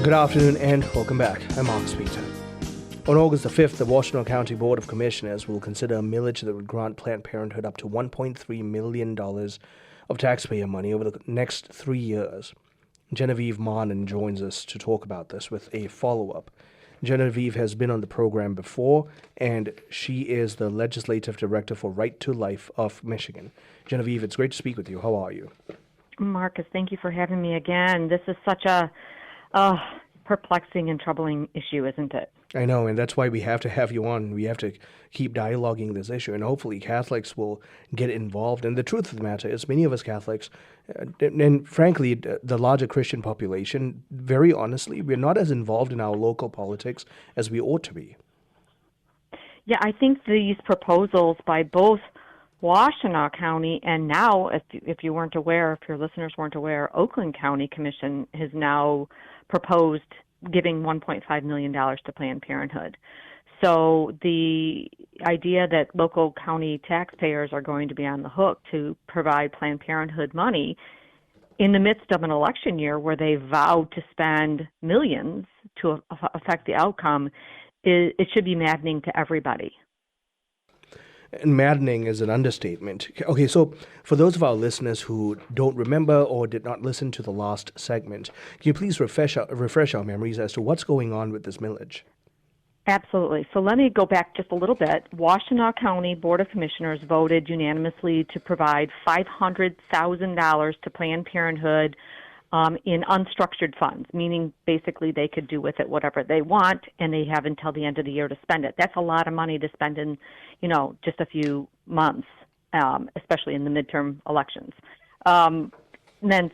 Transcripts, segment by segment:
Good afternoon and welcome back. I'm Mark Speaker. On August the 5th, the Washtenaw County Board of Commissioners will consider a millage that would grant Planned Parenthood up to $1.3 million of taxpayer money over the next 3 years. Genevieve Marnon joins us to talk about this with a follow-up. Genevieve has been on the program before, and she is the Legislative Director for Right to Life of Michigan. Genevieve, it's great to speak with you. How are you? Marcus, thank you for having me again. This is such a perplexing and troubling issue, isn't it? I know, and that's why we have to have you on. We have to keep dialoguing this issue, and hopefully Catholics will get involved. And the truth of the matter is, many of us Catholics, and frankly, the larger Christian population, very honestly, we're not as involved in our local politics as we ought to be. Yeah, I think these proposals by both Washtenaw County and now, if you weren't aware, if your listeners weren't aware, Oakland County Commission has now proposed giving $1.5 million to Planned Parenthood. So the idea that local county taxpayers are going to be on the hook to provide Planned Parenthood money in the midst of an election year where they vowed to spend millions to affect the outcome, it should be maddening to everybody. And maddening is an understatement. Okay, so for those of our listeners who don't remember or did not listen to the last segment, can you please refresh our memories as to what's going on with this millage? Absolutely. So let me go back just a little bit. Washtenaw County Board of Commissioners voted unanimously to provide $500,000 to Planned Parenthood in unstructured funds, meaning basically they could do with it whatever they want, and they have until the end of the year to spend it. That's a lot of money to spend in, just a few months, especially in the midterm elections. Then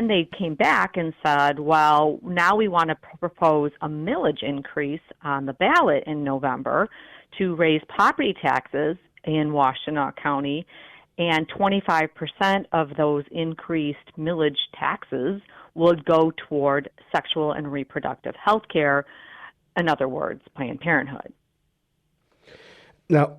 they came back and said, well, now we want to propose a millage increase on the ballot in November to raise property taxes in Washtenaw County, and 25% of those increased millage taxes would go toward sexual and reproductive health care, in other words, Planned Parenthood. Now,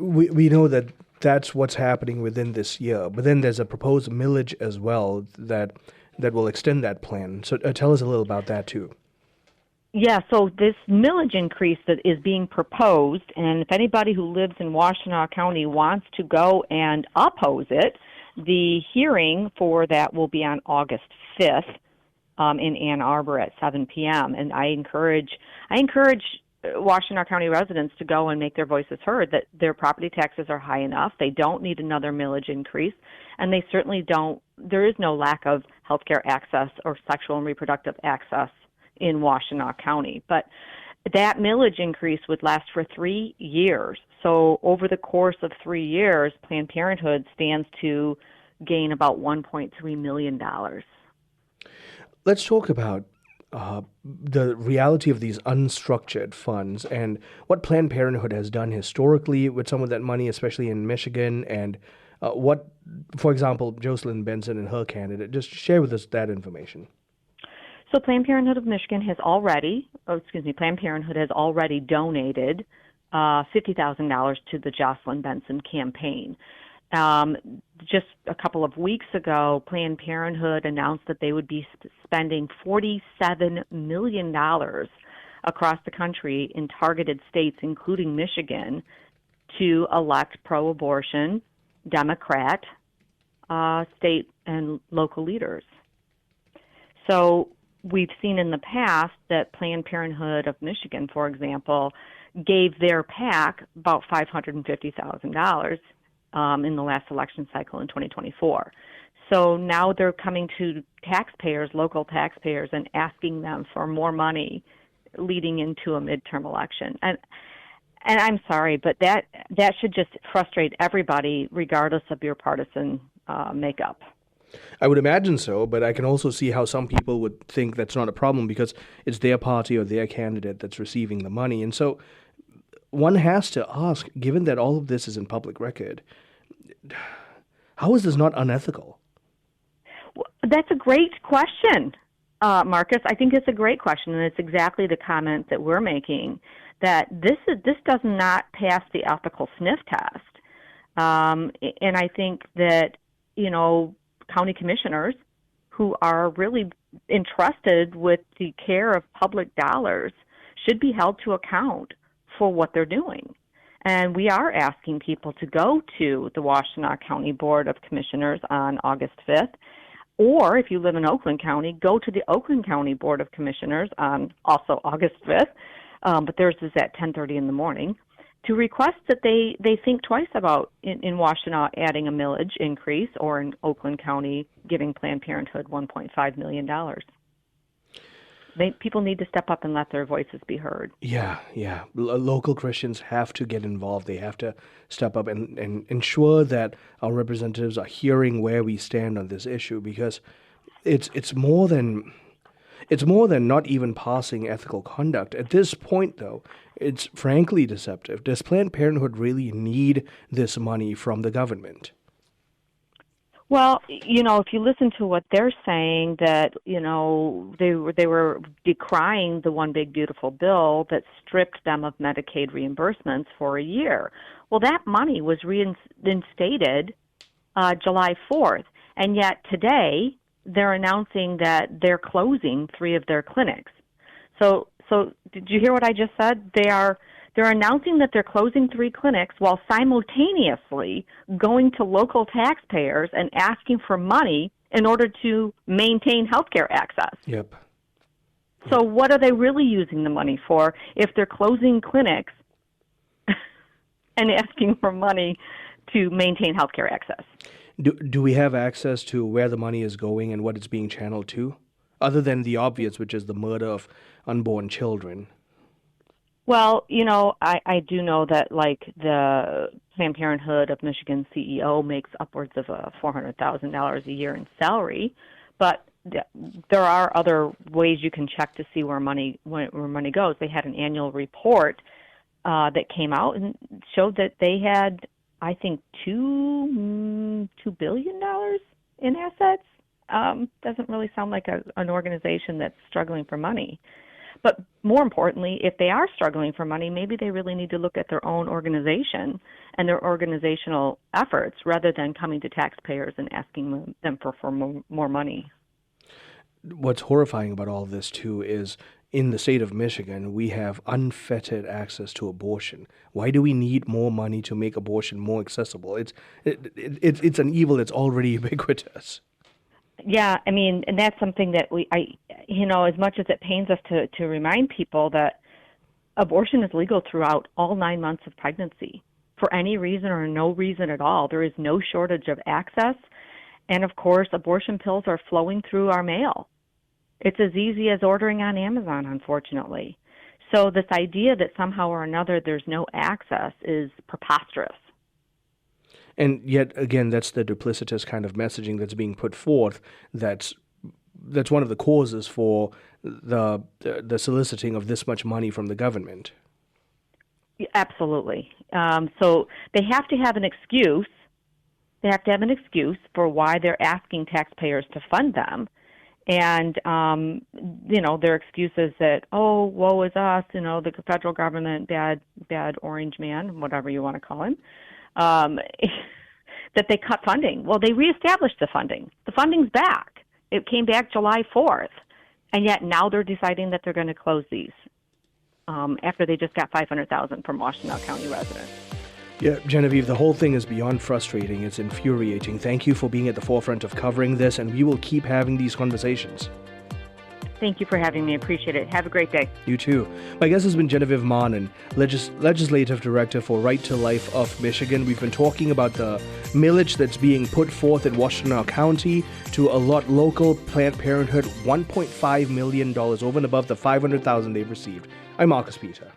we know that that's what's happening within this year, but then there's a proposed millage as well that will extend that plan. So tell us a little about that too. Yeah, so this millage increase that is being proposed, and if anybody who lives in Washtenaw County wants to go and oppose it, the hearing for that will be on August 5th in Ann Arbor at 7 p.m. And I encourage Washtenaw County residents to go and make their voices heard that their property taxes are high enough. They don't need another millage increase, and they certainly don't. There is no lack of healthcare access or sexual and reproductive access in Washtenaw County. But that millage increase would last for 3 years. So over the course of 3 years, Planned Parenthood stands to gain about $1.3 million. Let's talk about the reality of these unstructured funds and what Planned Parenthood has done historically with some of that money, especially in Michigan, and what, for example, Jocelyn Benson and her candidate. Just share with us that information. So Planned Parenthood of Michigan has already donated $50,000 to the Jocelyn Benson campaign. Just a couple of weeks ago, Planned Parenthood announced that they would be spending $47 million across the country in targeted states, including Michigan, to elect pro-abortion Democrat state and local leaders. So we've seen in the past that Planned Parenthood of Michigan, for example, gave their PAC about $550,000 in the last election cycle in 2024. So now they're coming to taxpayers, local taxpayers, and asking them for more money leading into a midterm election. And I'm sorry, but that should just frustrate everybody, regardless of your partisan makeup. I would imagine so, but I can also see how some people would think that's not a problem because it's their party or their candidate that's receiving the money. And so one has to ask, given that all of this is in public record, how is this not unethical? Well, that's a great question, Marcus. I think it's a great question, and it's exactly the comment that we're making, that this does not pass the ethical sniff test. And I think that, county commissioners who are really entrusted with the care of public dollars should be held to account for what they're doing. And we are asking people to go to the Washtenaw County Board of Commissioners on August 5th, or if you live in Oakland County, go to the Oakland County Board of Commissioners on also August 5th, but theirs is at 10:30 in the morning, to request that they think twice about in Washtenaw adding a millage increase, or in Oakland County giving Planned Parenthood $1.5 million. People need to step up and let their voices be heard. Yeah. Local Christians have to get involved. They have to step up and ensure that our representatives are hearing where we stand on this issue, because it's more than not even passing ethical conduct. At this point, though, it's frankly deceptive. Does Planned Parenthood really need this money from the government? Well, if you listen to what they're saying, that, they were decrying the One Big Beautiful Bill that stripped them of Medicaid reimbursements for a year. Well, that money was reinstated July 4th, and yet today they're announcing that they're closing 3 of their clinics. So did you hear what I just said? They're announcing that they're closing 3 clinics while simultaneously going to local taxpayers and asking for money in order to maintain healthcare access. Yep. So what are they really using the money for if they're closing clinics and asking for money to maintain healthcare access? Do we have access to where the money is going and what it's being channeled to, other than the obvious, which is the murder of unborn children? Well, I do know that, like, the Planned Parenthood of Michigan CEO makes upwards of $400,000 a year in salary, but there are other ways you can check to see where money goes. They had an annual report that came out and showed that they had, I think, $2 billion in assets. Doesn't really sound like an organization that's struggling for money. But more importantly, if they are struggling for money, maybe they really need to look at their own organization and their organizational efforts rather than coming to taxpayers and asking them for more money. What's horrifying about all of this, too, is in the state of Michigan, we have unfettered access to abortion. Why do we need more money to make abortion more accessible? It's an evil that's already ubiquitous. Yeah, and that's something that as much as it pains us to remind people that abortion is legal throughout all 9 months of pregnancy for any reason or no reason at all. There is no shortage of access. And of course, abortion pills are flowing through our mail. It's as easy as ordering on Amazon, unfortunately. So this idea that somehow or another there's no access is preposterous. And yet, again, that's the duplicitous kind of messaging that's being put forth. That's one of the causes for the soliciting of this much money from the government. Absolutely. So they have to have an excuse. They have to have an excuse for why they're asking taxpayers to fund them. And, their excuse is that, oh, woe is us, the federal government, bad orange man, whatever you want to call him. That they cut funding. Well, they reestablished the funding. The funding's back. It came back July 4th, and yet now they're deciding that they're going to close these after they just got $500,000 from Washtenaw County residents. Yeah, Genevieve, the whole thing is beyond frustrating. It's infuriating. Thank you for being at the forefront of covering this, and we will keep having these conversations. Thank you for having me. Appreciate it. Have a great day. You too. My guest has been Genevieve Marnon, Legislative Director for Right to Life of Michigan. We've been talking about the millage that's being put forth in Washtenaw County to allot local Planned Parenthood $1.5 million over and above the $500,000 they've received. I'm Marcus Peter.